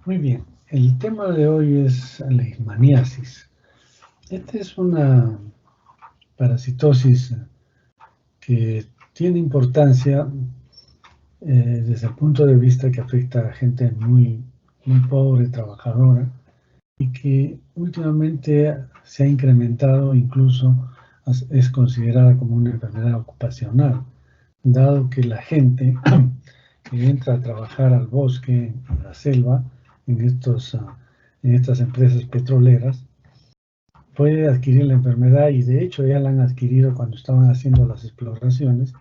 Muy bien, el tema de hoy es la leishmaniasis. Esta es una parasitosis que tiene importancia desde el punto de vista que afecta a gente muy pobre, trabajadora, y que últimamente se ha incrementado, incluso es considerada como una enfermedad ocupacional, dado que la gente que entra a trabajar al bosque, en la selva, en estas empresas petroleras, puede adquirir la enfermedad y de hecho ya la han adquirido cuando estaban haciendo las exploraciones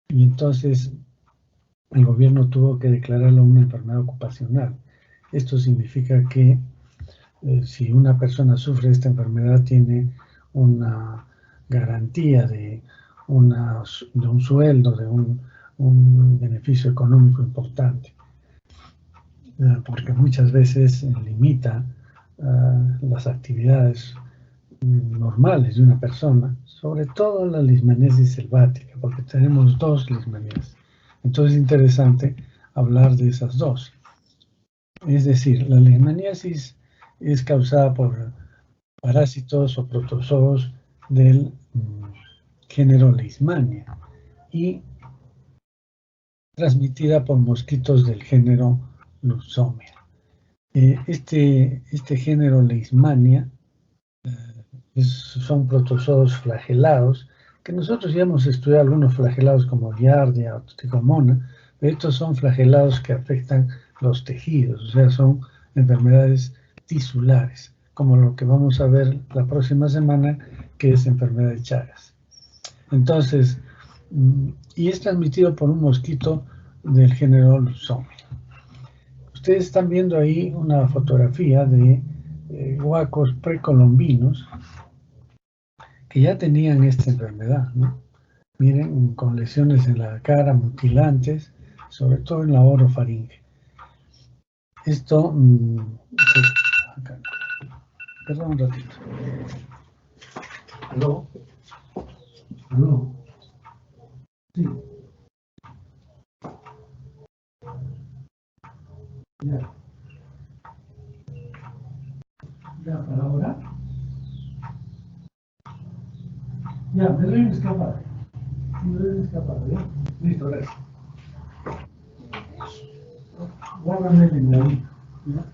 y entonces el gobierno tuvo que declararlo una enfermedad ocupacional. Esto significa que si una persona sufre esta enfermedad tiene una garantía de un sueldo, un beneficio económico importante, porque muchas veces limita las actividades normales de una persona, sobre todo la leishmaniasis selvática, porque tenemos dos leishmaniasis. Entonces es interesante hablar de esas dos. Es decir, la leishmaniasis es causada por parásitos o protozoos del género Leishmania y transmitida por mosquitos del género Luxomia. Este género Leishmania son protozoos flagelados, que nosotros ya hemos estudiado algunos flagelados como Giardia o Trichomona, pero estos son flagelados que afectan los tejidos, o sea, son enfermedades tisulares, como lo que vamos a ver la próxima semana, que es enfermedad de Chagas. Entonces, y es transmitido por un mosquito del género Luxomia. Ustedes están viendo ahí una fotografía de huacos precolombinos que ya tenían esta enfermedad, ¿no? Miren, con lesiones en la cara, mutilantes, sobre todo en la orofaringe. Esto, acá, perdón un ratito. ¿Aló? ¿Aló? Sí. Ya. Ya, para ahora. Ya, me doy un escapado. Me doy un escapado, ¿ya? Listo, gracias. Guárdame el enganito, ¿ya?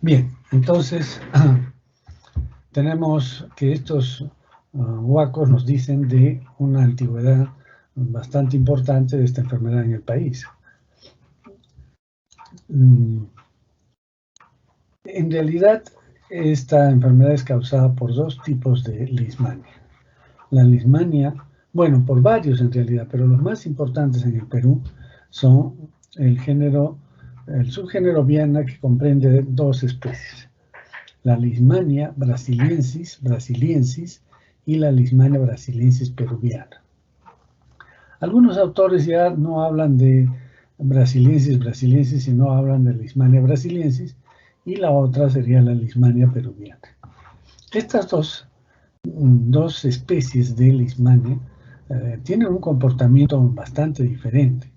Bien, entonces tenemos que estos huacos nos dicen de una antigüedad bastante importante de esta enfermedad en el país. En realidad, esta enfermedad es causada por dos tipos de leishmania. La leishmania, bueno, por varios en realidad, pero los más importantes en el Perú son el subgénero Viana, que comprende dos especies: la Leishmania brasiliensis y la Leishmania brasiliensis peruviana. Algunos autores ya no hablan de brasiliensis, sino hablan de Leishmania brasiliensis, y la otra sería la Leishmania peruviana. Estas dos especies de Leishmania tienen un comportamiento bastante diferente.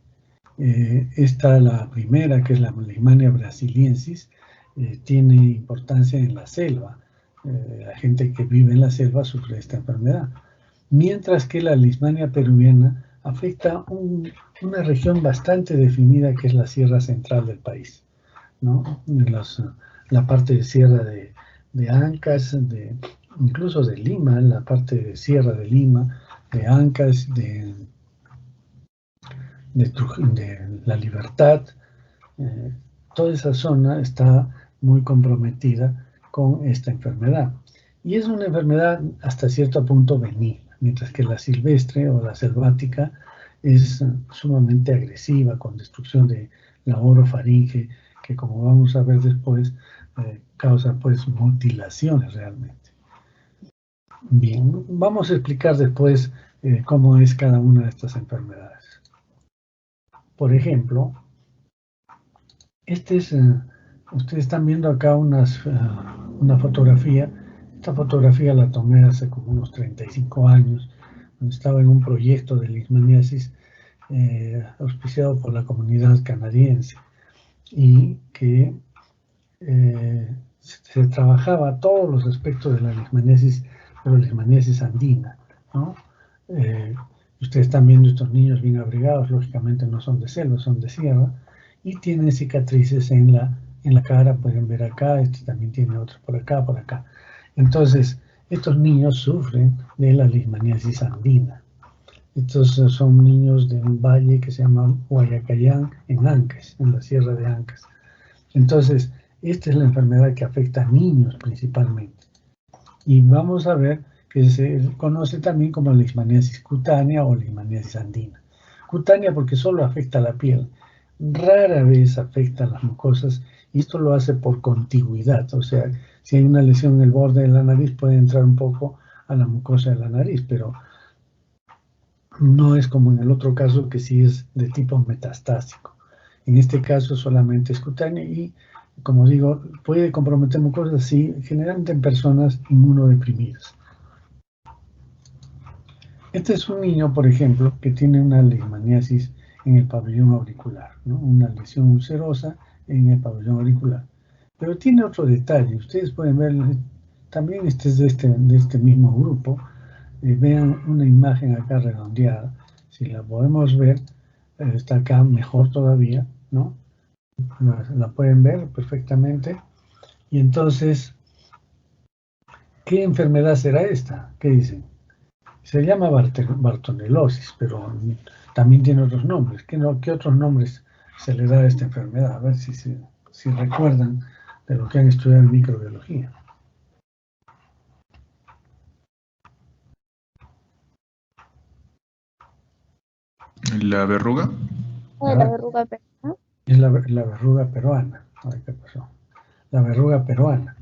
La primera, que es la Leishmania brasiliensis, tiene importancia en la selva. La gente que vive en la selva sufre esta enfermedad. Mientras que la Leishmania peruviana afecta una región bastante definida, que es la sierra central del país, ¿no? La parte de sierra de Ancash, incluso de Lima, la parte de sierra de Lima, de Ancash, de La Libertad. Toda esa zona está muy comprometida con esta enfermedad. Y es una enfermedad hasta cierto punto benigna, mientras que la silvestre o la selvática es sumamente agresiva, con destrucción de la orofaringe, que, como vamos a ver después, causa pues mutilaciones realmente. Bien, vamos a explicar después cómo es cada una de estas enfermedades. Por ejemplo, ustedes están viendo acá unas una fotografía. Esta fotografía la tomé hace como unos 35 años, cuando estaba en un proyecto de leishmaniasis auspiciado por la comunidad canadiense y que se trabajaba todos los aspectos de la leishmaniasis, pero leishmaniasis andina, ¿no? Ustedes están viendo estos niños bien abrigados, lógicamente no son de selva, son de sierra, y tienen cicatrices en la cara, pueden ver acá, este también tiene otro por acá, por acá. Entonces, estos niños sufren de la leishmaniasis andina. Estos son niños de un valle que se llama Guayacayán, en Ancash, en la sierra de Ancash. Entonces, esta es la enfermedad que afecta a niños principalmente. Y vamos a ver que se conoce también como leishmaniasis cutánea o leishmaniasis andina. Cutánea porque solo afecta a la piel, rara vez afecta a las mucosas, y esto lo hace por contigüidad, o sea, si hay una lesión en el borde de la nariz puede entrar un poco a la mucosa de la nariz, pero no es como en el otro caso que sí es de tipo metastásico. En este caso solamente es cutáneo y, como digo, puede comprometer mucosas, sí, generalmente en personas inmunodeprimidas. Este es un niño, por ejemplo, que tiene una leishmaniasis en el pabellón auricular, ¿no? Una lesión ulcerosa en el pabellón auricular. Pero tiene otro detalle, ustedes pueden ver, también este es de este mismo grupo, vean una imagen acá redondeada, si la podemos ver, está acá mejor todavía, ¿no? La pueden ver perfectamente. Y entonces, ¿qué enfermedad será esta? ¿Qué dicen? Se llama bartonelosis, pero también tiene otros nombres. ¿Qué otros nombres se le da a esta enfermedad? A ver si recuerdan de lo que han estudiado en microbiología. ¿La verruga? La verruga peruana. Es la verruga peruana. Ay, ¿qué pasó? La verruga peruana.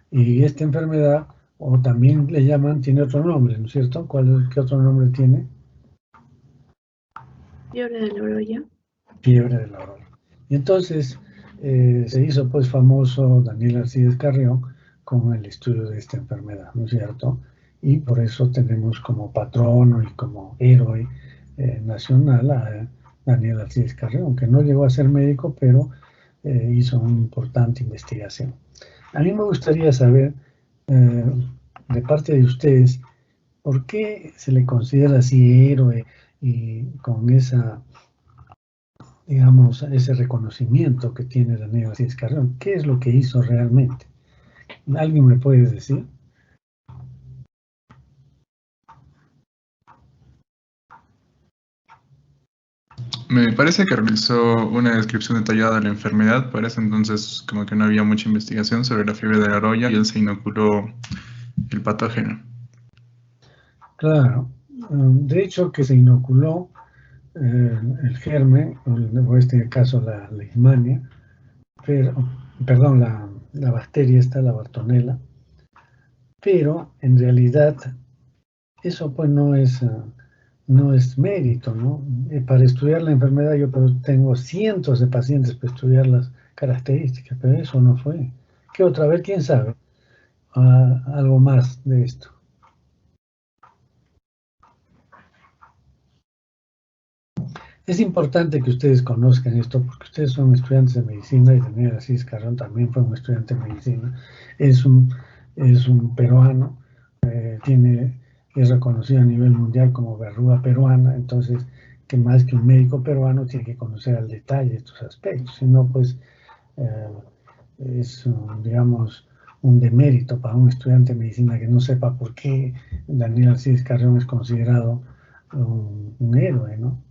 Y esta enfermedad, o también le llaman, tiene otro nombre, ¿no es cierto? ¿Qué otro nombre tiene? Fiebre de la orolla. Fiebre de la orolla. Y entonces se hizo pues famoso Daniel Alcides Carrión con el estudio de esta enfermedad, ¿no es cierto? Y por eso tenemos como patrono y como héroe nacional a Daniel Alcides Carrión, que no llegó a ser médico, pero hizo una importante investigación. A mí me gustaría saber, de parte de ustedes, ¿por qué se le considera así héroe y con esa, digamos, ese reconocimiento que tiene Daniel Alcides Carrión? ¿Qué es lo que hizo realmente? ¿Alguien me puede decir? Me parece que realizó una descripción detallada de la enfermedad. Para ese entonces, como que no había mucha investigación sobre la fiebre de la orolla y él se inoculó el patógeno. Claro. De hecho, que se inoculó el germen, o en este caso la leishmania, perdón, la bacteria esta, la Bartonella, pero en realidad eso pues no es mérito, ¿no? Para estudiar la enfermedad yo tengo cientos de pacientes para estudiar las características, pero eso no fue. ¿Qué otra vez? ¿Quién sabe? Algo más de esto. Es importante que ustedes conozcan esto porque ustedes son estudiantes de medicina y Daniel Asís Carrón también fue un estudiante de medicina. Es un peruano, es reconocido a nivel mundial como verruga peruana, entonces que más que un médico peruano tiene que conocer al detalle estos aspectos, si no pues eh, es, digamos, un demérito para un estudiante de medicina que no sepa por qué Daniel Alcides Carrión es considerado un héroe, ¿no?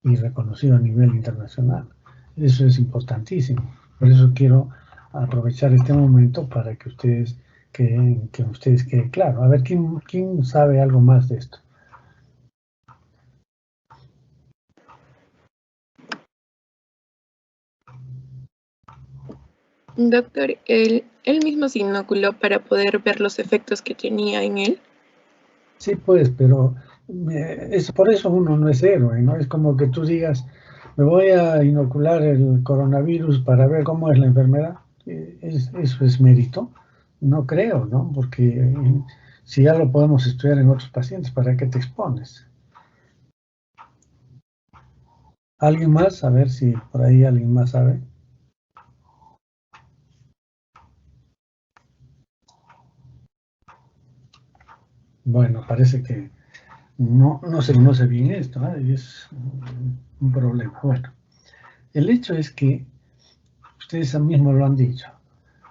Y reconocido a nivel internacional. Eso es importantísimo. Por eso quiero aprovechar este momento para que ustedes quede claro. A ver, ¿quién sabe algo más de esto? Doctor, él mismo se inoculó para poder ver los efectos que tenía en él. Sí, pues, pero por eso uno no es héroe, ¿no? Es como que tú digas, me voy a inocular el coronavirus para ver cómo es la enfermedad. Eso es mérito. No creo, ¿no? Porque si ya lo podemos estudiar en otros pacientes, ¿para qué te expones? ¿Alguien más? A ver si por ahí alguien más sabe. Bueno, parece que no se conoce bien esto, ¿eh? Y es un problema. Bueno, el hecho es que ustedes mismos lo han dicho,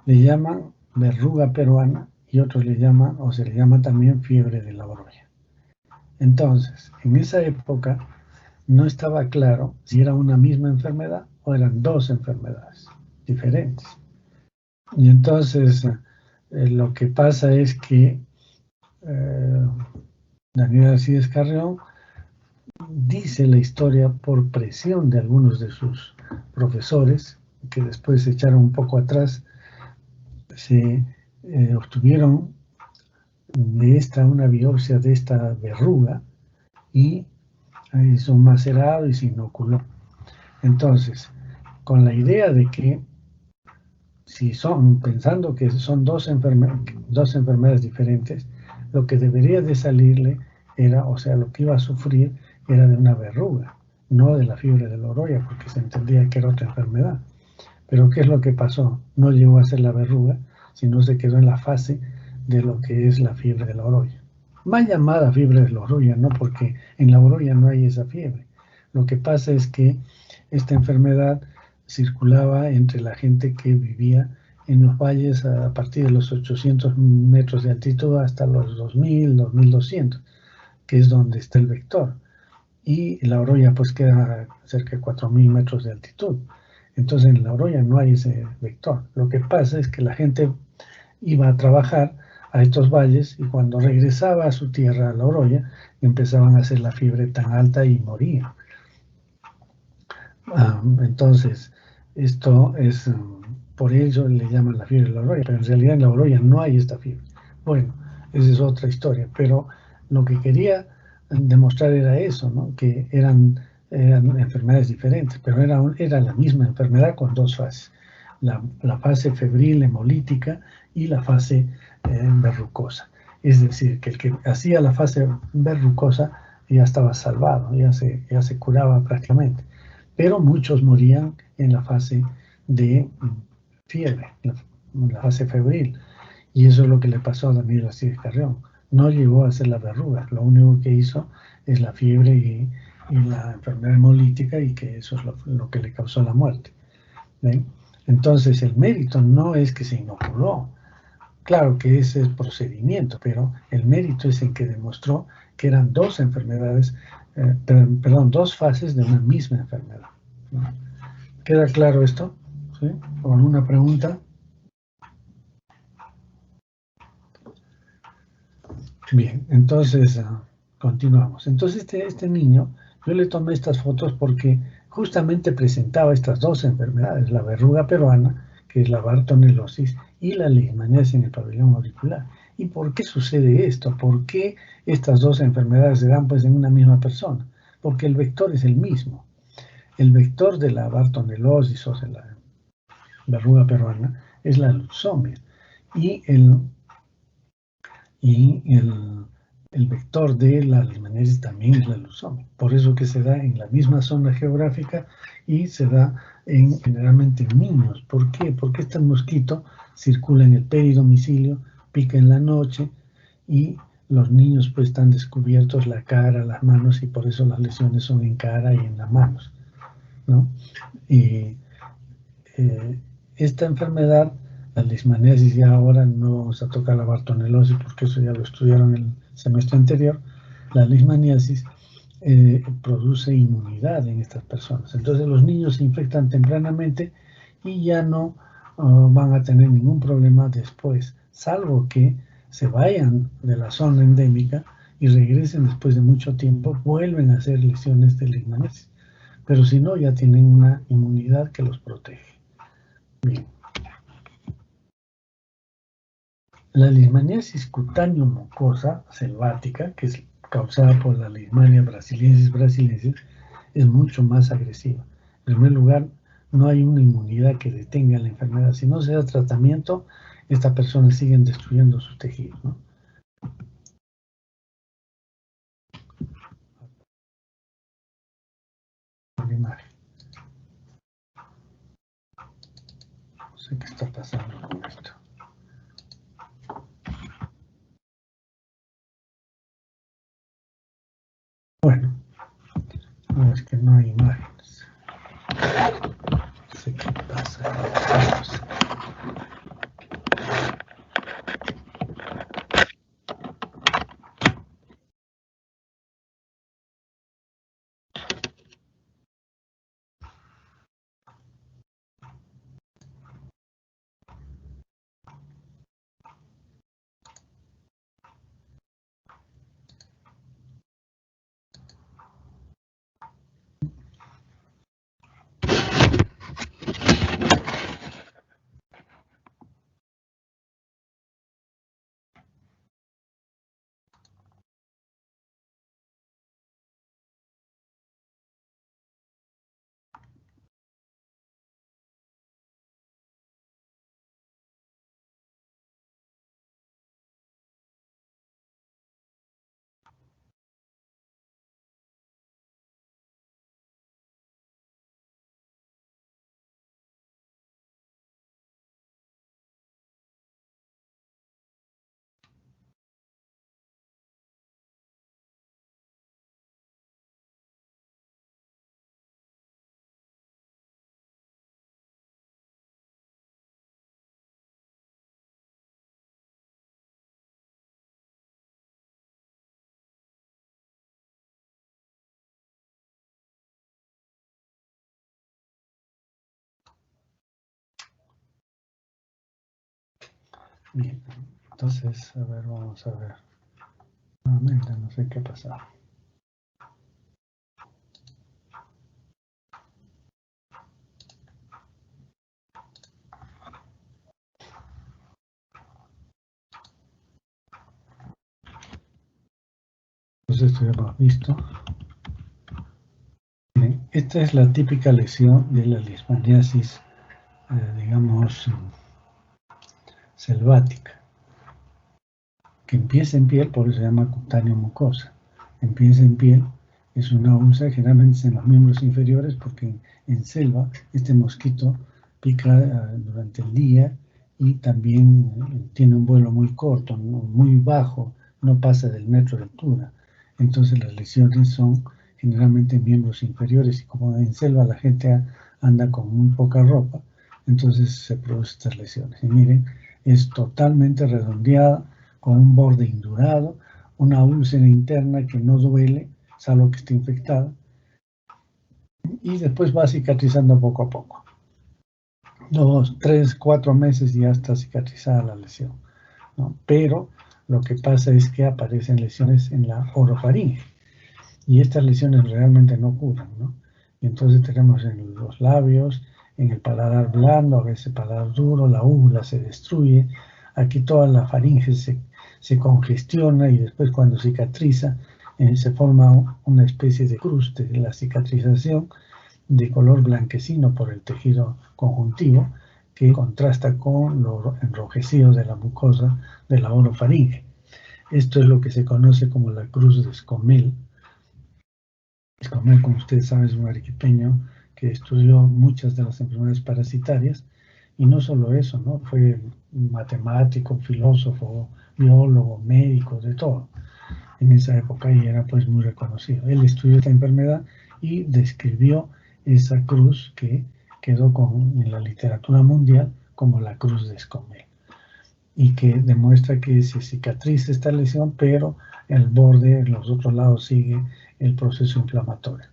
le llaman verruga peruana y otros le llaman, o se le llama también fiebre de la Oroya. Entonces, en esa época no estaba claro si era una misma enfermedad o eran dos enfermedades diferentes. Y entonces lo que pasa es que Daniel Alcides Carrión dice la historia por presión de algunos de sus profesores, que después se echaron un poco atrás, se obtuvieron de una biopsia de esta verruga y hizo un macerado y se inoculó. Entonces, con la idea de que si son, pensando que son dos enfermedades diferentes, lo que debería de salirle era, o sea, lo que iba a sufrir era de una verruga, no de la fiebre de la Oroya, porque se entendía que era otra enfermedad. Pero ¿qué es lo que pasó? No llegó a ser la verruga, sino se quedó en la fase de lo que es la fiebre de la Oroya. Más llamada fiebre de la Oroya, ¿no? Porque en la Oroya no hay esa fiebre. Lo que pasa es que esta enfermedad circulaba entre la gente que vivía en los valles a partir de los 800 metros de altitud hasta los 2000, 2200, que es donde está el vector. Y la Oroya pues queda cerca de 4000 metros de altitud. Entonces en la Oroya no hay ese vector. Lo que pasa es que la gente iba a trabajar a estos valles y cuando regresaba a su tierra, a la Oroya, empezaban a hacer la fiebre tan alta y morían. Entonces, esto es, por ello le llaman la fiebre de la Oroya, pero en realidad en la Oroya no hay esta fiebre. Bueno, esa es otra historia, pero lo que quería demostrar era eso, ¿no? Que eran enfermedades diferentes, pero era la misma enfermedad con dos fases. La fase febril hemolítica y la fase verrucosa. Es decir, que el que hacía la fase verrucosa ya estaba salvado, ya se curaba prácticamente. Pero muchos morían en la fase de fiebre, la fase febril. Y eso es lo que le pasó a Daniel Alcides Carrión. No llegó a hacer la verruga, lo único que hizo es la fiebre y la enfermedad hemolítica, y que eso es lo que le causó la muerte. ¿Ven? Entonces el mérito no es que se inoculó, claro que ese es el procedimiento, pero el mérito es en que demostró que eran dos enfermedades, dos fases de una misma enfermedad. ¿Queda claro esto? ¿Sí? ¿O alguna pregunta? Bien, entonces continuamos. Entonces este niño, yo le tomé estas fotos porque justamente presentaba estas dos enfermedades, la verruga peruana, que es la bartonelosis, y la leishmaniasis en el pabellón auricular. ¿Y por qué sucede esto? ¿Por qué estas dos enfermedades se dan pues en una misma persona? Porque el vector es el mismo. El vector de la bartonelosis o de la verruga peruana es la luxomia, y el vector de la leishmaniasis también es la luxomia. Por eso que se da en la misma zona geográfica y se da generalmente en niños. ¿Por qué? Porque este mosquito circula en el peridomicilio, pica en la noche y los niños pues están descubiertos la cara, las manos, y por eso las lesiones son en cara y en las manos, ¿no? Y esta enfermedad, la leishmaniasis, ya ahora no vamos a tocar la bartonelosis porque eso ya lo estudiaron el semestre anterior. La leishmaniasis produce inmunidad en estas personas. Entonces los niños se infectan tempranamente y ya no van a tener ningún problema después, salvo que se vayan de la zona endémica y regresen después de mucho tiempo, vuelven a hacer lesiones de leishmaniasis. Pero si no, ya tienen una inmunidad que los protege. Bien. La leishmaniasis cutáneo-mucosa selvática, que es causada por la Leishmania brasiliensis, es mucho más agresiva. En primer lugar, no hay una inmunidad que detenga la enfermedad. Si no se da tratamiento, estas personas siguen destruyendo su tejido, ¿no? La imagen. No sé qué está pasando con esto. Bueno, no, es que no hay imágenes. No sé qué pasa. Bien, entonces, a ver, vamos a ver. Nuevamente, no sé qué pasa. Entonces, esto ya lo hemos visto. Bien, esta es la típica lesión de la leishmaniasis, digamos, selvática, que empieza en piel, por eso se llama cutáneo mucosa. Empieza en piel, es una úlcera, generalmente en los miembros inferiores, porque en selva este mosquito pica durante el día y también tiene un vuelo muy corto, muy bajo, no pasa del metro de altura. Entonces las lesiones son generalmente en miembros inferiores, y como en selva la gente anda con muy poca ropa, entonces se producen estas lesiones. Y miren, es totalmente redondeada, con un borde indurado, una úlcera interna que no duele, salvo que esté infectada, y después va cicatrizando poco a poco. 2, 3, 4 meses ya está cicatrizada la lesión, ¿no? Pero lo que pasa es que aparecen lesiones en la orofaringe, y estas lesiones realmente no curan, ¿no? Y entonces tenemos en los labios, en el paladar blando, a veces paladar duro, la úvula se destruye, aquí toda la faringe se congestiona, y después cuando cicatriza se forma una especie de cruz de la cicatrización de color blanquecino por el tejido conjuntivo, que contrasta con lo enrojecido de la mucosa de la orofaringe. Esto es lo que se conoce como la cruz de Scomel. Scomel, como ustedes saben, es un arequipeño que estudió muchas de las enfermedades parasitarias, y no solo eso, ¿no? Fue un matemático, filósofo, biólogo, médico, de todo en esa época, y era pues muy reconocido. Él estudió esta enfermedad y describió esa cruz que quedó en la literatura mundial como la cruz de Scomel, y que demuestra que se cicatriza esta lesión, pero el borde, en los otros lados, sigue el proceso inflamatorio.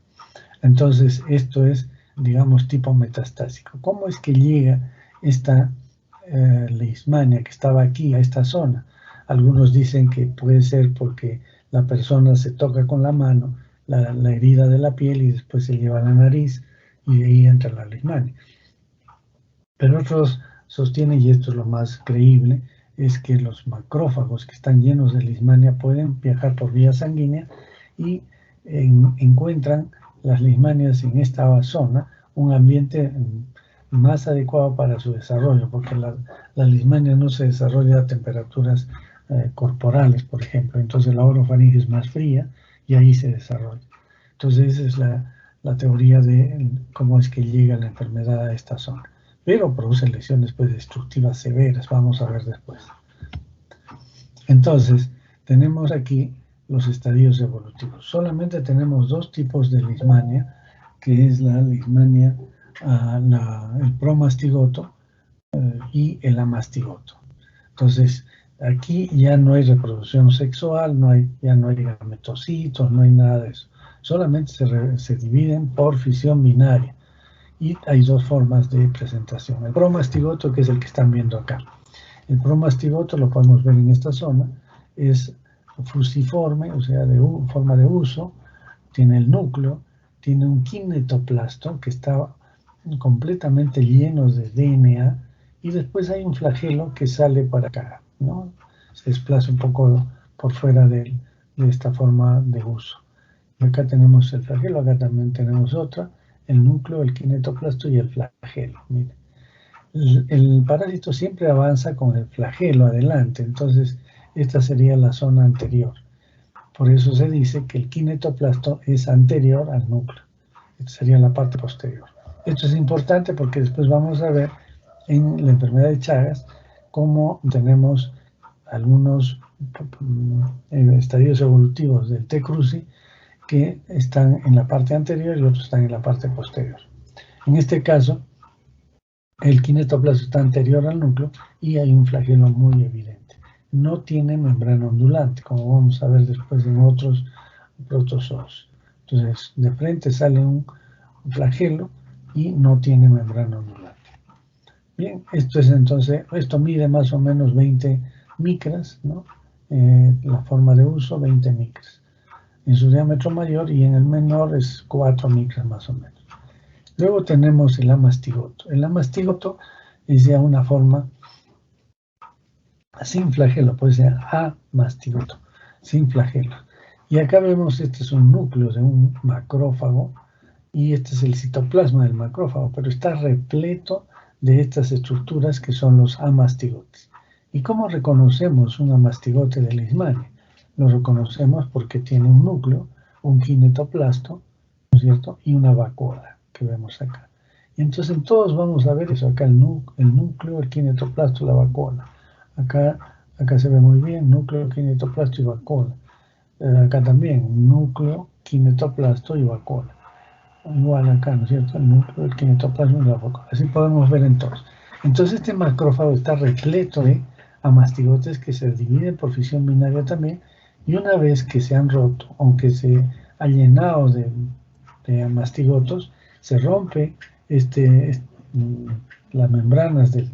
Entonces, esto es, digamos, tipo metastásico. ¿Cómo es que llega esta leishmania que estaba aquí, a esta zona? Algunos dicen que puede ser porque la persona se toca con la mano la herida de la piel y después se lleva a la nariz, y de ahí entra la leishmania. Pero otros sostienen, y esto es lo más creíble, es que los macrófagos que están llenos de leishmania pueden viajar por vía sanguínea y encuentran las leishmanias en esta zona, un ambiente más adecuado para su desarrollo, porque la leishmania no se desarrolla a temperaturas corporales, por ejemplo. Entonces la orofaringe es más fría y ahí se desarrolla. Entonces esa es la teoría de cómo es que llega la enfermedad a esta zona. Pero produce lesiones pues, destructivas severas, vamos a ver después. Entonces, tenemos aquí los estadios evolutivos. Solamente tenemos dos tipos de leishmania, que es la leishmania, el promastigoto y el amastigoto. Entonces, aquí ya no hay reproducción sexual, ya no hay gametocitos, no hay nada de eso. Solamente se dividen por fisión binaria. Y hay dos formas de presentación. El promastigoto, que es el que están viendo acá. El promastigoto, lo podemos ver en esta zona, es fusiforme, o sea, de forma de uso, tiene el núcleo, tiene un kinetoplasto que está completamente lleno de DNA, y después hay un flagelo que sale para acá, ¿no? Se desplaza un poco por fuera de esta forma de uso. Y acá tenemos el flagelo, acá también tenemos otra, el núcleo, el kinetoplasto y el flagelo. Miren. El parásito siempre avanza con el flagelo adelante, entonces esta sería la zona anterior. Por eso se dice que el kinetoplasto es anterior al núcleo. Esta sería la parte posterior. Esto es importante porque después vamos a ver en la enfermedad de Chagas cómo tenemos algunos estadios evolutivos del T. cruzi que están en la parte anterior y otros están en la parte posterior. En este caso, el kinetoplasto está anterior al núcleo y hay un flagelo muy evidente. No tiene membrana ondulante, como vamos a ver después en otros protozoos. Entonces, de frente sale un flagelo y no tiene membrana ondulante. Bien, esto mide más o menos 20 micras, ¿no? La forma de uso, 20 micras. En su diámetro mayor y en el menor es 4 micras más o menos. Luego tenemos el amastigoto. El amastigoto es ya una forma sin flagelo, puede ser amastigoto, sin flagelo. Y acá vemos, este es un núcleo de un macrófago y este es el citoplasma del macrófago, pero está repleto de estas estructuras que son los amastigotes. ¿Y cómo reconocemos un amastigote de leishmania? Lo reconocemos porque tiene un núcleo, un kinetoplasto, ¿no es cierto? Y una vacuola que vemos acá. Y entonces en todos vamos a ver eso, acá el núcleo, el kinetoplasto, la vacuola. Acá se ve muy bien, núcleo, kinetoplasto y vacuola. Acá también, núcleo, kinetoplasto y vacuola. Igual acá, ¿no es cierto? El núcleo, el kinetoplasto y la vacuola. Así podemos ver en todos. Entonces este macrófago está repleto de amastigotes que se dividen por fisión binaria también, y una vez que se han roto, aunque se ha llenado de amastigotos, se rompe las membranas del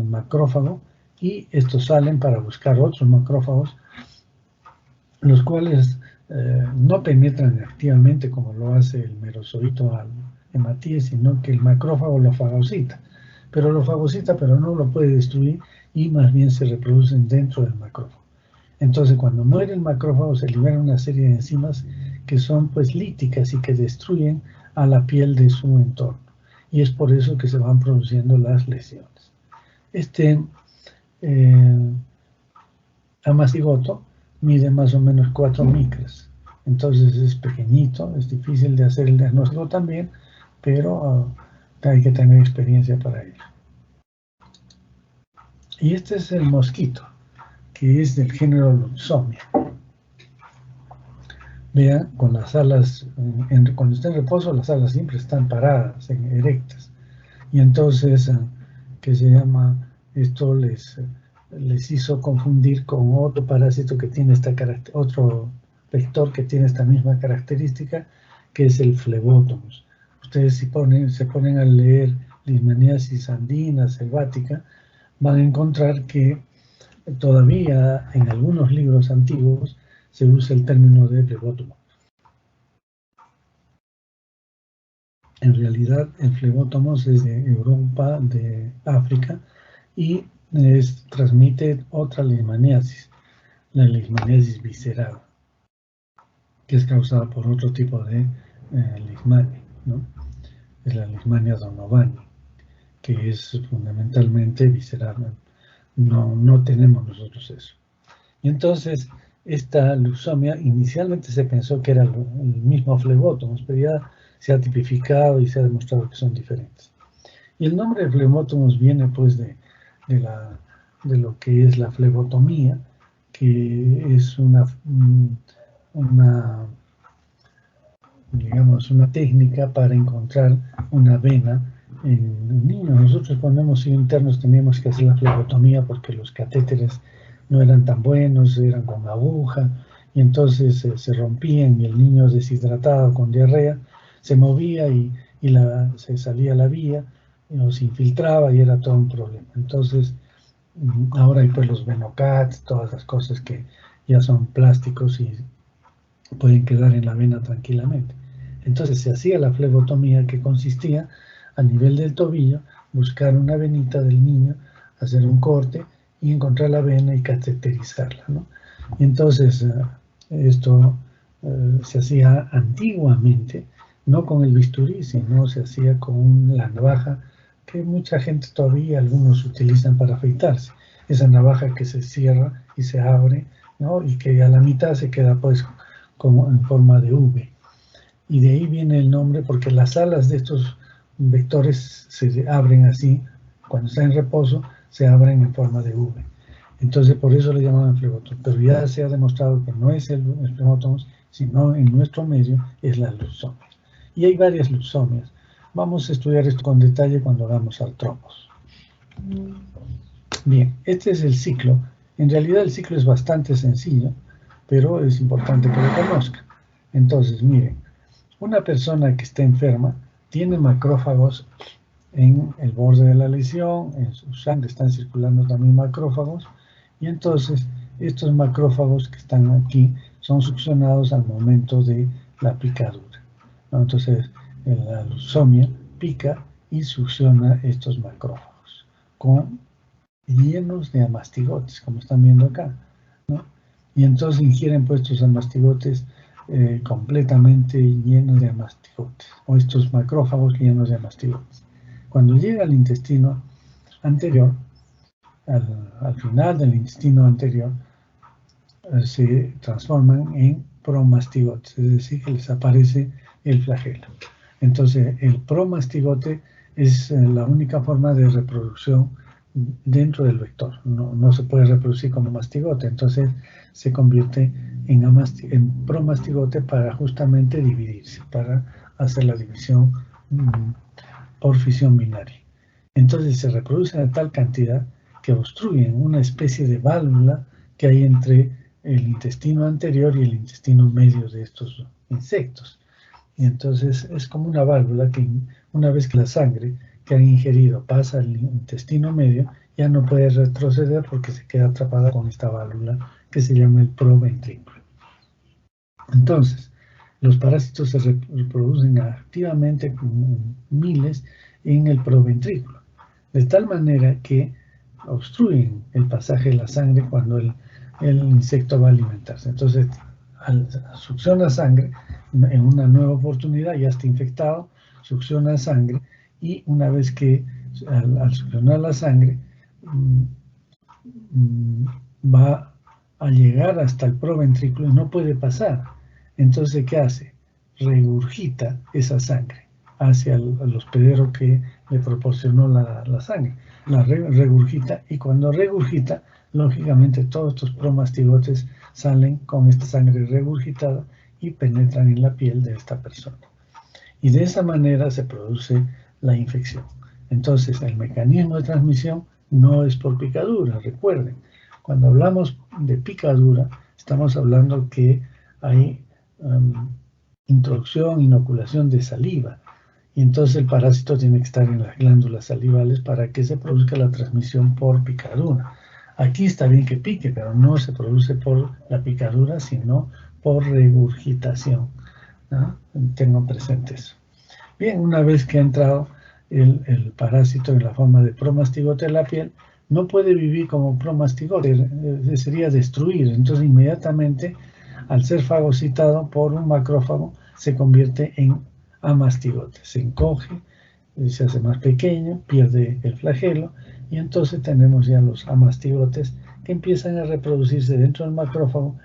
macrófago y estos salen para buscar otros macrófagos, los cuales no penetran activamente como lo hace el merozoito al hematíes, sino que el macrófago lo fagocita, pero no lo puede destruir y más bien se reproducen dentro del macrófago. Entonces, cuando muere el macrófago se liberan una serie de enzimas que son pues líticas y que destruyen a la piel de su entorno. Y es por eso que se van produciendo las lesiones. Este amastigoto mide más o menos 4 micras. Entonces es pequeñito, es difícil de hacer el diagnóstico también, pero hay que tener experiencia para ello. Y este es el mosquito, que es del género Luxomia. Vean, con las alas, cuando está en reposo, las alas siempre están paradas, erectas. Y entonces, ¿qué se llama? Esto les hizo confundir con otro parásito que tiene otro vector que tiene esta misma característica, que es el Phlebotomus. Ustedes si se ponen a leer Leishmaniasis andina, selvática, van a encontrar que todavía en algunos libros antiguos se usa el término de Phlebotomus. En realidad el Phlebotomus es de Europa, de África, y transmite otra leishmaniasis, la leishmaniasis visceral, que es causada por otro tipo de leishmania, ¿no? Es la Leishmania donovani. que es fundamentalmente visceral. No tenemos nosotros eso. Y entonces, esta leucemia inicialmente se pensó que era el mismo flebótomos, pero ya se ha tipificado y se ha demostrado que son diferentes. Y el nombre de flebótomos viene pues de lo que es la flebotomía, que es digamos, una técnica para encontrar una vena en niños. Nosotros cuando hemos sido internos teníamos que hacer la flebotomía porque los catéteres no eran tan buenos, eran con aguja, y entonces se rompían y el niño deshidratado con diarrea se movía y se salía la vía, o se infiltraba y era todo un problema. Entonces, ahora hay pues los venocats, todas las cosas que ya son plásticos y pueden quedar en la vena tranquilamente. Entonces se hacía la flebotomía, que consistía a nivel del tobillo, buscar una venita del niño, hacer un corte y encontrar la vena y cateterizarla, ¿no? Y entonces esto se hacía antiguamente, no con el bisturí, sino se hacía con la navaja que mucha gente todavía, algunos utilizan para afeitarse. Esa navaja que se cierra y se abre, ¿no? Y que a la mitad se queda pues como en forma de V. Y de ahí viene el nombre, porque las alas de estos vectores se abren así, cuando está en reposo, se abren en forma de V. Entonces, por eso le llamaban flebotomos. Pero ya se ha demostrado que no es el flebotomos, sino en nuestro medio es la leucemia. Y hay varias leucemias. Vamos a estudiar esto con detalle cuando hagamos artropos. Bien, este es el ciclo. En realidad el ciclo es bastante sencillo, pero es importante que lo conozcan. Entonces, miren, una persona que está enferma tiene macrófagos en el borde de la lesión, en su sangre están circulando también macrófagos, y entonces estos macrófagos que están aquí son succionados al momento de la picadura, ¿no? Entonces, la leucemia pica y succiona estos macrófagos llenos de amastigotes, como están viendo acá, ¿no? Y entonces ingieren pues estos amastigotes completamente llenos de amastigotes, o estos macrófagos llenos de amastigotes. Cuando llega al intestino anterior, al final del intestino anterior, se transforman en promastigotes, es decir, que les aparece el flagelo. Entonces, el promastigote es la única forma de reproducción dentro del vector. No se puede reproducir como mastigote, entonces se convierte en promastigote para justamente dividirse, para hacer la división por fisión binaria. Entonces se reproducen a tal cantidad que obstruyen una especie de válvula que hay entre el intestino anterior y el intestino medio de estos insectos. Y entonces es como una válvula que una vez que la sangre que han ingerido pasa al intestino medio, ya no puede retroceder porque se queda atrapada con esta válvula que se llama el proventrículo. Entonces, los parásitos se reproducen activamente, miles, en el proventrículo, de tal manera que obstruyen el pasaje de la sangre cuando el insecto va a alimentarse. Entonces, succiona sangre, en una nueva oportunidad ya está infectado, succiona sangre, y una vez que al succionar la sangre va a llegar hasta el proventrículo y no puede pasar. Entonces, ¿qué hace? Regurgita esa sangre hacia el hospedero que le proporcionó la sangre. La regurgita, y cuando regurgita, lógicamente todos estos promastigotes salen con esta sangre regurgitada y penetran en la piel de esta persona. Y de esa manera se produce la infección. Entonces, el mecanismo de transmisión no es por picadura, recuerden. Cuando hablamos de picadura, estamos hablando que hay introducción, inoculación de saliva. Y entonces el parásito tiene que estar en las glándulas salivales para que se produzca la transmisión por picadura. Aquí está bien que pique, pero no se produce por la picadura, sino por regurgitación, ¿no? Tengan presente eso. Bien, una vez que ha entrado el parásito en la forma de promastigote en la piel, no puede vivir como promastigote, sería destruir. Entonces, inmediatamente, al ser fagocitado por un macrófago, se convierte en amastigote, se encoge se hace más pequeño, pierde el flagelo, y entonces tenemos ya los amastigotes que empiezan a reproducirse dentro del macrófago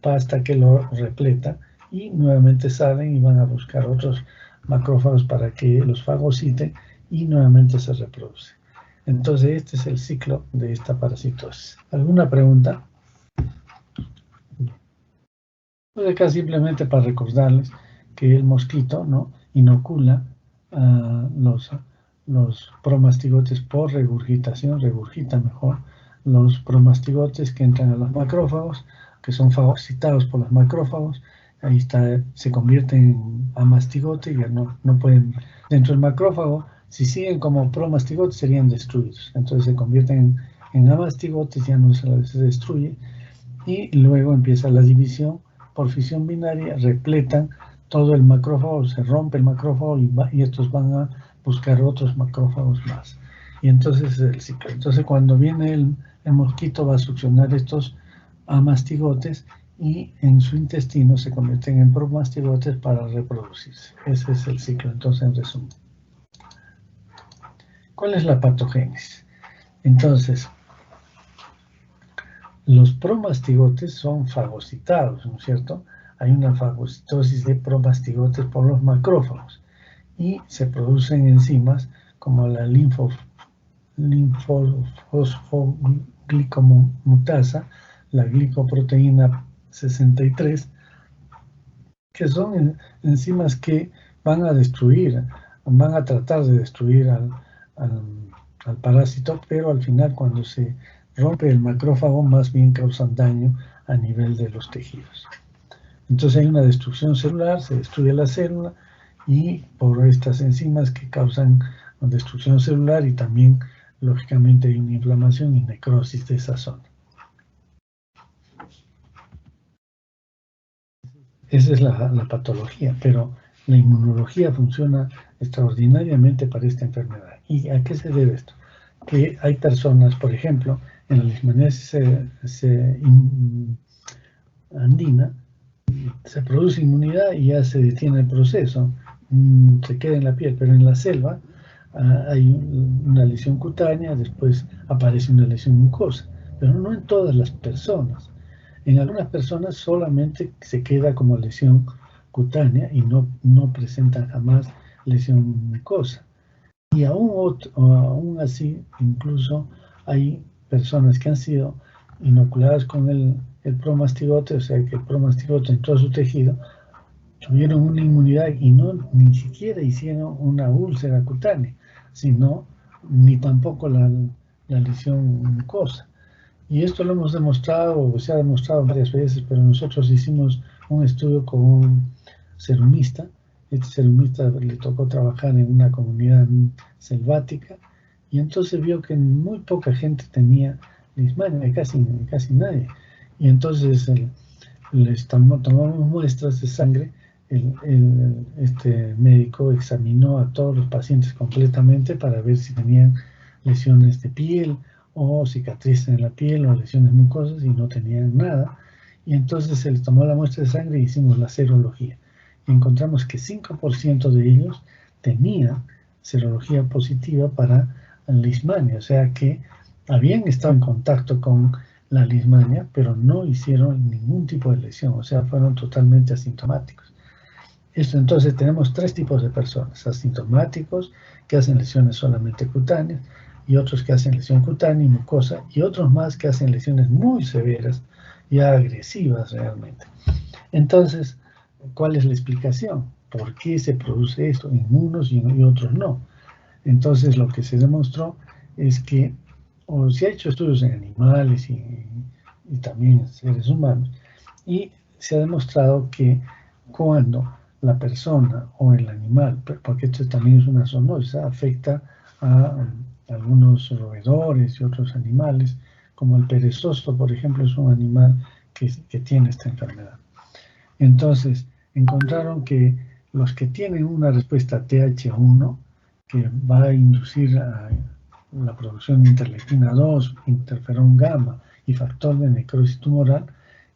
hasta que lo repleta, y nuevamente salen y van a buscar otros macrófagos para que los fagociten y nuevamente se reproduce. Entonces este es el ciclo de esta parasitosis. ¿Alguna pregunta? Pues acá simplemente para recordarles que el mosquito, ¿no?, inocula los promastigotes por regurgitación, regurgita mejor los promastigotes que entran a los macrófagos, que son fagocitados por los macrófagos. Ahí está, se convierten en amastigote y ya no pueden, dentro del macrófago, si siguen como promastigotes serían destruidos. Entonces se convierten en amastigotes, ya no se destruye, y luego empieza la división por fisión binaria, repletan todo el macrófago, se rompe el macrófago y estos van a buscar otros macrófagos más. Y entonces es el ciclo. Entonces cuando viene el mosquito va a succionar estos amastigotes y en su intestino se convierten en promastigotes para reproducirse. Ese es el ciclo, entonces, en resumen. ¿Cuál es la patogénesis? Entonces, los promastigotes son fagocitados, ¿no es cierto? Hay una fagocitosis de promastigotes por los macrófagos y se producen enzimas como la linfosfoglicomutasa, la glicoproteína 63, que son enzimas que van a tratar de destruir al parásito, pero al final cuando se rompe el macrófago más bien causan daño a nivel de los tejidos. Entonces hay una destrucción celular, se destruye la célula y por estas enzimas que causan destrucción celular, y también lógicamente hay una inflamación y necrosis de esa zona. Esa es la patología, pero la inmunología funciona extraordinariamente para esta enfermedad. ¿Y a qué se debe esto? Que hay personas, por ejemplo, en la leishmaniasis andina, se produce inmunidad y ya se detiene el proceso, se queda en la piel, pero en la selva hay una lesión cutánea, después aparece una lesión mucosa, pero no en todas las personas. En algunas personas solamente se queda como lesión cutánea y no presentan jamás lesión mucosa. Y aún así, incluso hay personas que han sido inoculadas con el promastigote, o sea que el promastigote entró a su tejido, tuvieron una inmunidad y ni siquiera hicieron una úlcera cutánea, ni tampoco la lesión mucosa. Y esto lo hemos demostrado, o se ha demostrado varias veces, pero nosotros hicimos un estudio con un serumista. Este serumista le tocó trabajar en una comunidad selvática y entonces vio que muy poca gente tenía leishmania, casi nadie. Y entonces les tomamos muestras de sangre. Este médico examinó a todos los pacientes completamente para ver si tenían lesiones de piel o cicatrices en la piel o lesiones mucosas, y no tenían nada. Y entonces se les tomó la muestra de sangre y hicimos la serología. Y encontramos que 5% de ellos tenían serología positiva para leishmania, o sea que habían estado en contacto con la leishmania, pero no hicieron ningún tipo de lesión, o sea, fueron totalmente asintomáticos. Entonces tenemos tres tipos de personas: asintomáticos, que hacen lesiones solamente cutáneas, y otros que hacen lesión cutánea y mucosa, y otros más que hacen lesiones muy severas, ya agresivas realmente. Entonces, ¿cuál es la explicación? ¿Por qué se produce esto en unos y otros no? Entonces, lo que se demostró es que, o se ha hecho estudios en animales y también en seres humanos, y se ha demostrado que cuando la persona o el animal, porque esto también es una zoonosis, afecta a algunos roedores y otros animales, como el perezoso, por ejemplo, es un animal que tiene esta enfermedad. Entonces, encontraron que los que tienen una respuesta TH1, que va a inducir la producción de interleucina 2, interferón gamma y factor de necrosis tumoral,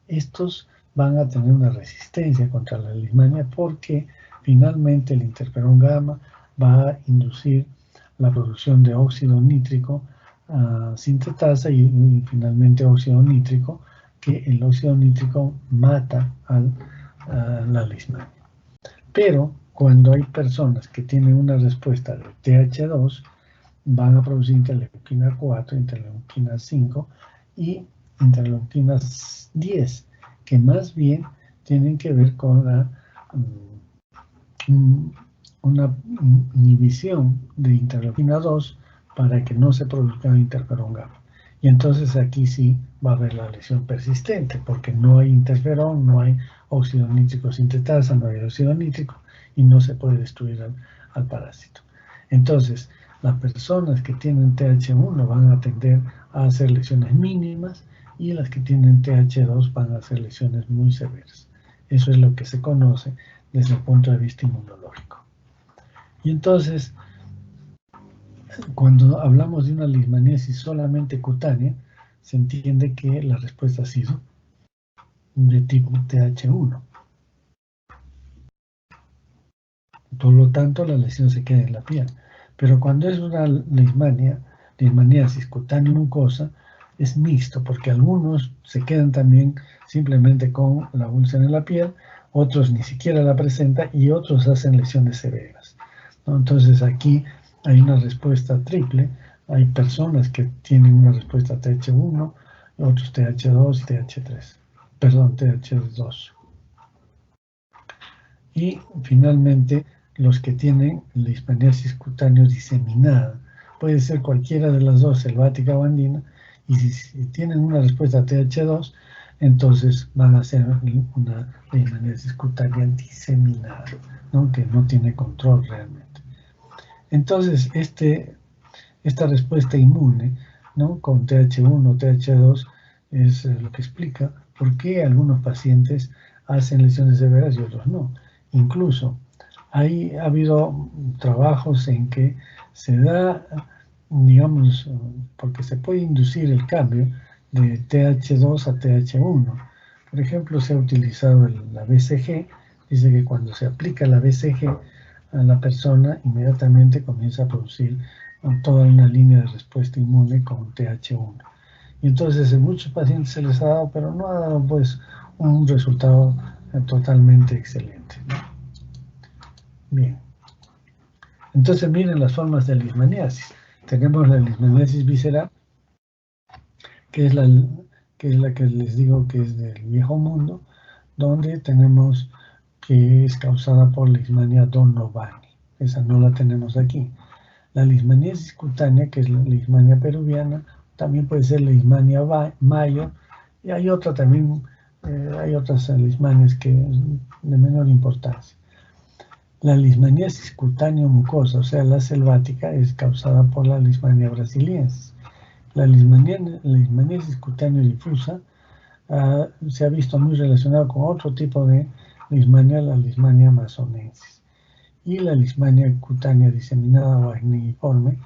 estos van a tener una resistencia contra la leishmania, porque finalmente el interferón gamma va a inducir la producción de óxido nítrico, sintetasa y finalmente óxido nítrico, que el óxido nítrico mata a la leishmania. Pero cuando hay personas que tienen una respuesta de TH2, van a producir interleuquina 4, interleuquina 5 y interleuquina 10, que más bien tienen que ver con una inhibición de interleuquina 2 para que no se produzca interferón gamma. Y entonces aquí sí va a haber la lesión persistente, porque no hay interferón, no hay óxido nítrico sintetasa, no hay óxido nítrico, y no se puede destruir al parásito. Entonces, las personas que tienen TH1 van a tender a hacer lesiones mínimas, y las que tienen TH2 van a hacer lesiones muy severas. Eso es lo que se conoce desde el punto de vista inmunológico. Y entonces, cuando hablamos de una leishmaniasis solamente cutánea, se entiende que la respuesta ha sido de tipo TH1. Por lo tanto, la lesión se queda en la piel. Pero cuando es una leishmaniasis cutánea mucosa, es mixto, porque algunos se quedan también simplemente con la úlcera en la piel, otros ni siquiera la presentan y otros hacen lesiones severas, ¿no? Entonces aquí hay una respuesta triple. Hay personas que tienen una respuesta TH1, otros TH2 y TH3. Perdón, TH2. Y finalmente, los que tienen leishmaniasis cutánea diseminada. Puede ser cualquiera de las dos, selvática o andina, y si tienen una respuesta TH2, entonces van a ser una leishmaniasis cutánea diseminada, ¿no? Que no tiene control realmente. Entonces, esta respuesta inmune, ¿no? Con TH1 o TH2 es lo que explica por qué algunos pacientes hacen lesiones severas y otros no. Incluso ha habido trabajos en que se da, digamos, porque se puede inducir el cambio de TH2 a TH1. Por ejemplo, se ha utilizado la BCG. Dice que cuando se aplica la BCG a la persona, inmediatamente comienza a producir toda una línea de respuesta inmune con TH1. Y entonces en muchos pacientes se les ha dado, pero no ha dado pues un resultado totalmente excelente, ¿no? Bien. Entonces miren las formas de leishmaniasis. Tenemos la leishmaniasis visceral, que es la que les digo que es del viejo mundo, donde tenemos que es causada por Leishmania donovani. Esa no la tenemos aquí. La leishmaniasis cutánea, que es la leishmania peruviana, también puede ser leishmania mayo, y hay otra también, hay otras leishmanias que de menor importancia. La leishmaniasis cutánea mucosa, o sea, la selvática, es causada por la leishmania brasiliensis. La leishmaniasis cutánea difusa se ha visto muy relacionada con otro tipo de leishmania, la leishmania amazonensis. Y la leishmania cutánea diseminada o acneiforme,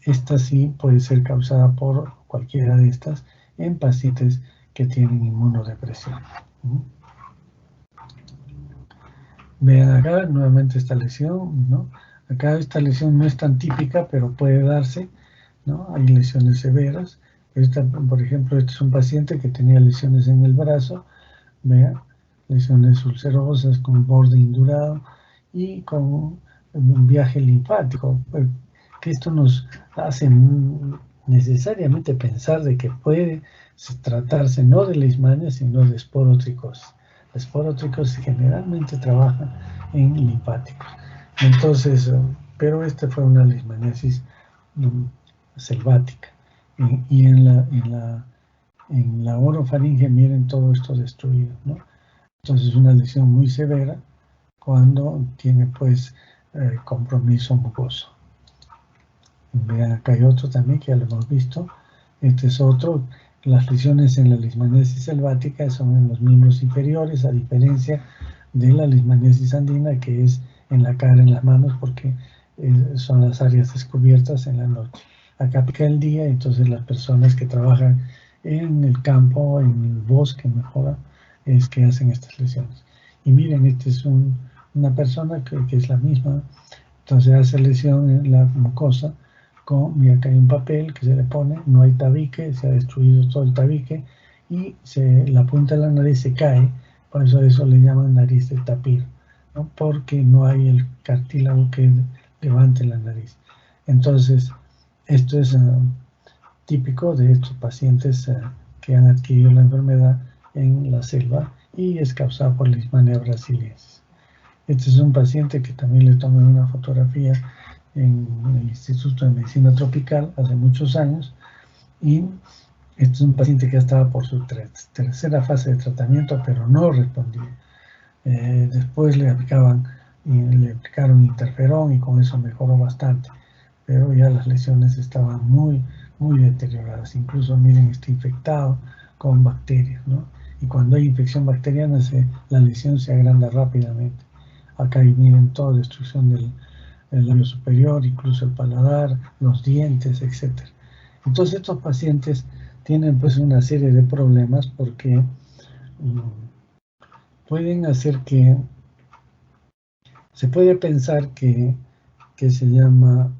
esta sí puede ser causada por cualquiera de estas en pacientes que tienen inmunodepresión. Vean acá nuevamente esta lesión, ¿no? Acá esta lesión no es tan típica, pero puede darse, ¿no? Hay lesiones severas. Por ejemplo, este es un paciente que tenía lesiones en el brazo, vean, lesiones ulcerosas con borde indurado y con un viaje linfático, que esto nos hace necesariamente pensar de que puede tratarse no de leishmania, sino de esporotricosis. La esporotricosis generalmente trabaja en linfáticos. Entonces, pero esta fue una leishmaniasis selvática. Y en la orofaringe, miren todo esto destruido, ¿no? Entonces, una lesión muy severa cuando tiene, pues, compromiso mucoso. Vean, acá hay otro también que ya lo hemos visto. Este es otro. Las lesiones en la leishmaniasis selvática son en los miembros inferiores, a diferencia de la leishmaniasis andina, que es en la cara, en las manos, porque son las áreas descubiertas en la noche. Acá pica el día, entonces las personas que trabajan en el campo, en el bosque, mejor, es que hacen estas lesiones. Y miren, esta es una persona que es la misma Entonces hace lesión en la mucosa y acá hay un papel que se le pone, no hay tabique, se ha destruido todo el tabique y la punta de la nariz se cae, por eso le llaman nariz de tapir, ¿no? Porque no hay el cartílago que levante la nariz. Entonces, esto es típico de estos pacientes que han adquirido la enfermedad en la selva y es causada por Leishmania brasiliensis. Este es un paciente que también le tomé una fotografía en el Instituto de Medicina Tropical hace muchos años, y este es un paciente que estaba por su tercera fase de tratamiento, pero no respondía. Después le aplicaron interferón y con eso mejoró bastante, pero ya las lesiones estaban muy deterioradas. Incluso, miren, está infectado con bacterias, ¿no? Y cuando hay infección bacteriana, la lesión se agranda rápidamente. Acá miren toda destrucción del labio superior, incluso el paladar, los dientes, etc. Entonces estos pacientes tienen pues una serie de problemas porque pueden hacer que se puede pensar que se llama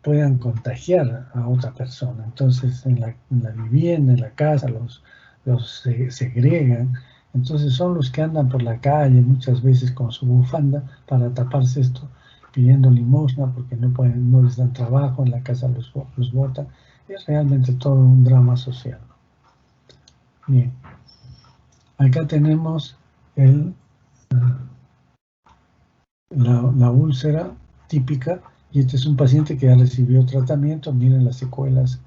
puedan contagiar a otra persona. Entonces en la vivienda, en la casa, los segregan. Entonces son los que andan por la calle muchas veces con su bufanda para taparse esto, pidiendo limosna porque no les dan trabajo, en la casa los botan. Es realmente todo un drama social. Bien, acá tenemos la úlcera típica, y este es un paciente que ya recibió tratamiento. Miren las secuelas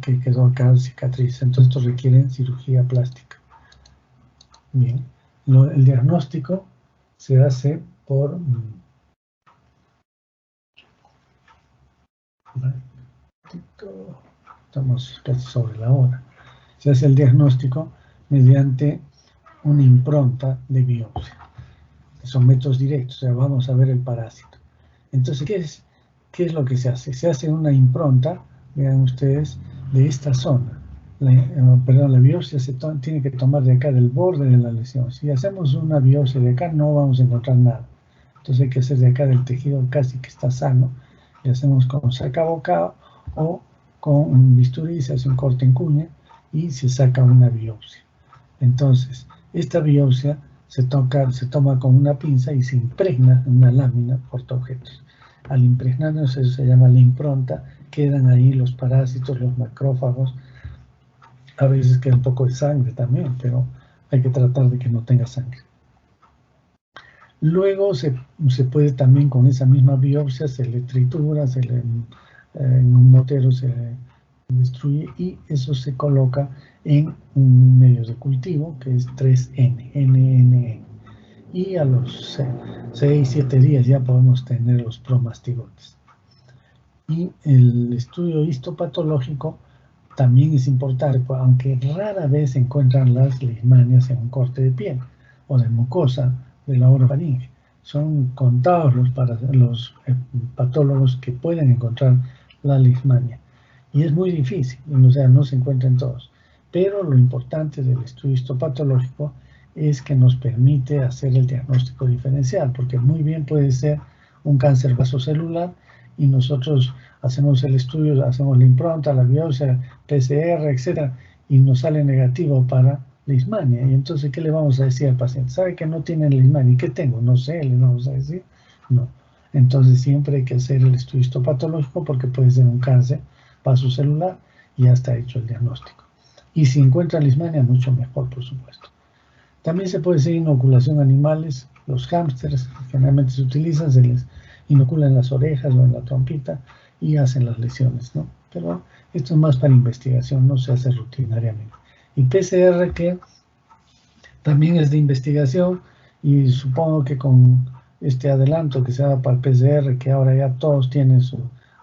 que quedó acá, cicatriz. Entonces estos requieren cirugía plástica. Bien, el diagnóstico se hace por... Estamos casi sobre la hora. Se hace el diagnóstico mediante una impronta de biopsia. Son métodos directos, o sea, vamos a ver el parásito. Entonces, ¿qué es lo que se hace? Se hace una impronta, vean ustedes, de esta zona. La biopsia se tiene que tomar de acá, del borde de la lesión. Si hacemos una biopsia de acá, no vamos a encontrar nada. Entonces hay que hacer de acá del tejido casi que está sano. Y hacemos con sacabocado o con un bisturí, se hace un corte en cuña y se saca una biopsia. Entonces, esta biopsia se toma con una pinza y se impregna en una lámina portaobjetos. Al impregnarnos, eso se llama la impronta, quedan ahí los parásitos, los macrófagos. A veces queda un poco de sangre también, pero hay que tratar de que no tenga sangre. Luego se puede también con esa misma biopsia, se le tritura, en un motero se le destruye y eso se coloca en un medio de cultivo que es 3N. Y a los 6-7 días ya podemos tener los promastigotes. Y el estudio histopatológico también es importante, aunque rara vez se encuentran las leishmanias en un corte de piel o de mucosa de la orofaringe. Son contados los patólogos que pueden encontrar la leishmania. Y es muy difícil, o sea, no se encuentran todos. Pero lo importante del estudio histopatológico es que nos permite hacer el diagnóstico diferencial, porque muy bien puede ser un cáncer vasocelular y nosotros hacemos el estudio, hacemos la impronta, la biopsia, PCR, etc., y nos sale negativo para leishmania. Y entonces, ¿qué le vamos a decir al paciente? ¿Sabe que no tiene leishmania? ¿Y qué tengo? No sé, le vamos a decir. No. Entonces siempre hay que hacer el estudio histopatológico porque puede ser un cáncer vasocelular y ya está hecho el diagnóstico. Y si encuentra leishmania, mucho mejor, por supuesto. También se puede hacer inoculación a animales. Los hámsters generalmente se utilizan, se les inocula en las orejas o en la trompita y hacen las lesiones, ¿no? Pero esto es más para investigación, no se hace rutinariamente. Y PCR, que también es de investigación, y supongo que con este adelanto que se da para el PCR, que ahora ya todos tienen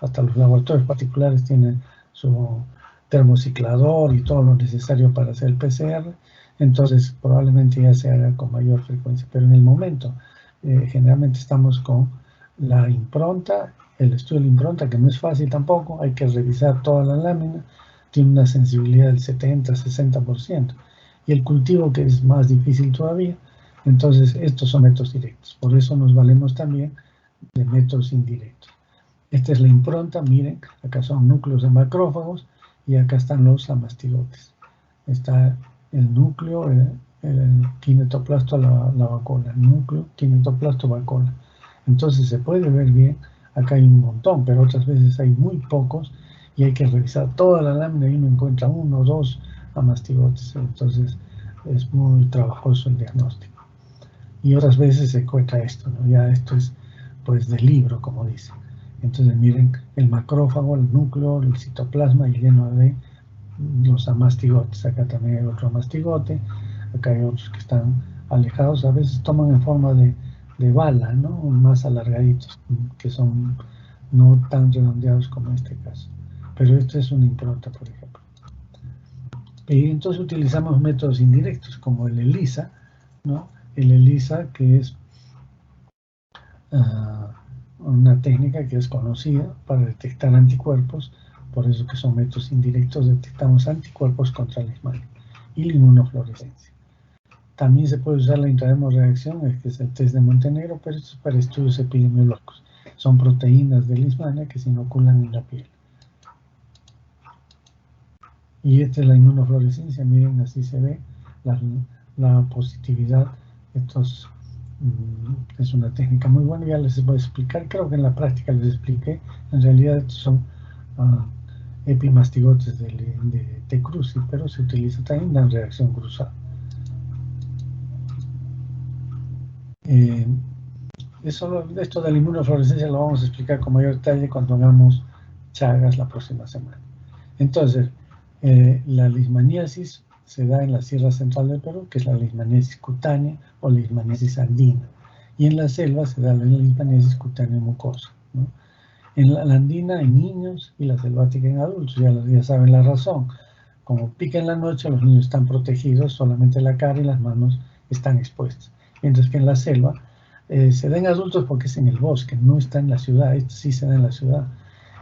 hasta los laboratorios particulares tienen su termociclador y todo lo necesario para hacer el PCR, entonces probablemente ya se haga con mayor frecuencia. Pero en el momento, generalmente estamos con la impronta, el estudio de la impronta, que no es fácil tampoco, hay que revisar toda la lámina, tiene una sensibilidad del 70-60%. Y el cultivo, que es más difícil todavía, Entonces, estos son métodos directos. Por eso nos valemos también de métodos indirectos. Esta es la impronta, miren, acá son núcleos de macrófagos y acá están los amastigotes. Está el núcleo, el kinetoplasto, la vacuola, el núcleo, kinetoplasto, vacuola. Entonces se puede ver bien, acá hay un montón, pero otras veces hay muy pocos y hay que revisar toda la lámina y uno encuentra 1 o 2 amastigotes. Entonces es muy trabajoso el diagnóstico. Y otras veces se encuentra esto, ¿no? Ya esto es pues del libro, como dice. Entonces miren el macrófago, el núcleo, el citoplasma y lleno de los amastigotes. Acá también hay otro amastigote, acá hay otros que están alejados, a veces toman en forma de bala, ¿no? Más alargaditos, que son no tan redondeados como en este caso. Pero esto es una impronta, por ejemplo. Y entonces utilizamos métodos indirectos, como el ELISA, ¿no? El ELISA, que es una técnica que es conocida para detectar anticuerpos, por eso que son métodos indirectos, detectamos anticuerpos contra la leishmania y la inmunofluorescencia. También se puede usar la intradermoreacción, que es el test de Montenegro, pero esto es para estudios epidemiológicos. Son proteínas de leishmania que se inoculan en la piel. Y esta es la inmunofluorescencia, miren, así se ve la positividad. Estos es una técnica muy buena, ya les voy a explicar, creo que en la práctica les expliqué, en realidad estos son epimastigotes de T. cruzi, pero se utiliza también la reacción cruzada. Esto de la inmunofluorescencia lo vamos a explicar con mayor detalle cuando hagamos Chagas la próxima semana. Entonces, la leishmaniasis se da en la Sierra Central del Perú, que es la leishmaniasis cutánea o leishmaniasis andina. Y en la selva se da la leishmaniasis cutánea mucosa, ¿no? En la andina en niños y la selvática en adultos, ya saben la razón. Como pica en la noche, los niños están protegidos, solamente la cara y las manos están expuestas. Mientras que en la selva se da en adultos porque es en el bosque, no está en la ciudad. Esto sí se da en la ciudad,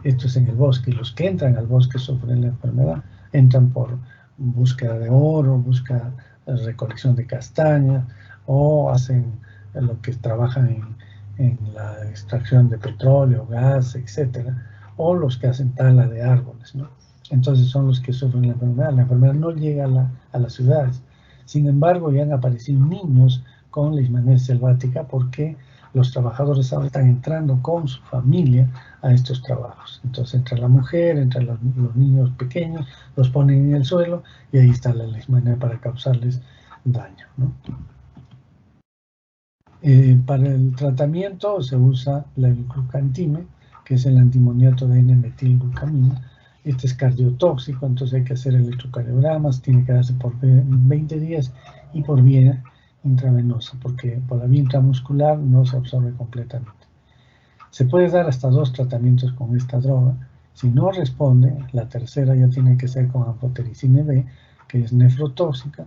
esto es en el bosque. Y los que entran al bosque sufren la enfermedad, entran por búsqueda de oro, busca recolección de castañas o hacen lo que trabajan en la extracción de petróleo, gas, etcétera, o los que hacen tala de árboles, ¿no? Entonces son los que sufren la enfermedad. La enfermedad no llega a las ciudades. Sin embargo, ya han aparecido niños con leishmaniasis selvática porque los trabajadores ahora están entrando con su familia a estos trabajos. Entonces entra la mujer, entran los niños pequeños, los ponen en el suelo y ahí está la leishmania para causarles daño, ¿no? Para el tratamiento se usa la glucantime, que es el antimoniato de N-metilglucamina. Este es cardiotóxico, entonces hay que hacer electrocardiogramas, tiene que darse por 20 días y por vía intravenosa, porque por la vía intramuscular no se absorbe completamente. Se puede dar hasta 2 tratamientos con esta droga. Si no responde, la tercera ya tiene que ser con anfotericina B, que es nefrotóxica,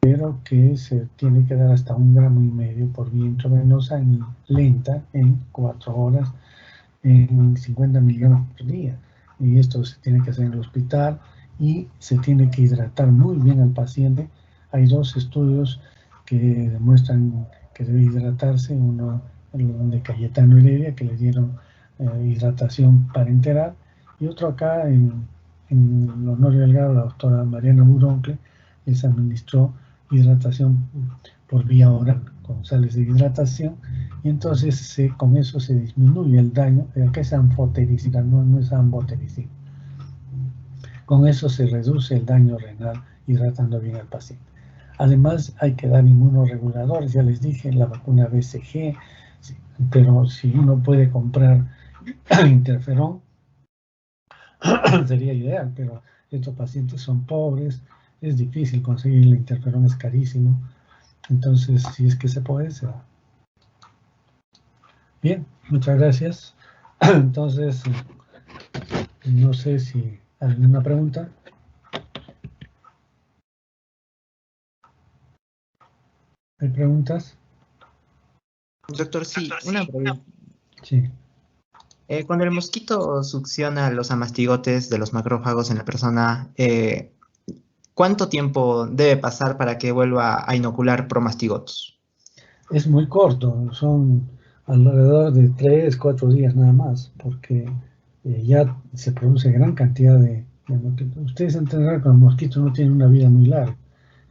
pero que se tiene que dar hasta 1,5 gramos por vía intravenosa lenta en 4 horas en 50 miligramos por día. Y esto se tiene que hacer en el hospital y se tiene que hidratar muy bien al paciente. Hay 2 estudios que demuestran que debe hidratarse, uno de Cayetano Heredia, que le dieron hidratación parenteral, y otro acá en Honorio Delgado, la doctora Mariana Buroncle, les administró hidratación por vía oral, con sales de hidratación, y entonces con eso se disminuye el daño. Acá es anfotericina, no es ambotericina. Con eso se reduce el daño renal hidratando bien al paciente. Además hay que dar inmunoreguladores, ya les dije, la vacuna BCG, pero si uno puede comprar interferón sería ideal, pero estos pacientes son pobres, es difícil conseguir el interferón, es carísimo. Entonces, si es que se puede, se da. Bien, muchas gracias. Entonces, no sé si hay alguna pregunta. ¿Hay preguntas? Doctor, sí, una pregunta. Sí. Cuando el mosquito succiona los amastigotes de los macrófagos en la persona, ¿cuánto tiempo debe pasar para que vuelva a inocular promastigotos? es muy corto, son alrededor de 3, 4 días nada más, porque ya se produce gran cantidad de mosquitos. Ustedes entenderán que los mosquitos no tienen una vida muy larga,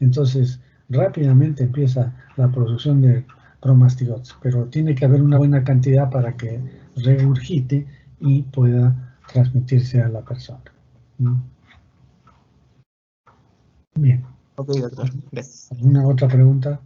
entonces rápidamente empieza la producción de promastigotes, pero tiene que haber una buena cantidad para que regurgite y pueda transmitirse a la persona. Bien. Ok, doctor. Gracias. ¿Alguna otra pregunta?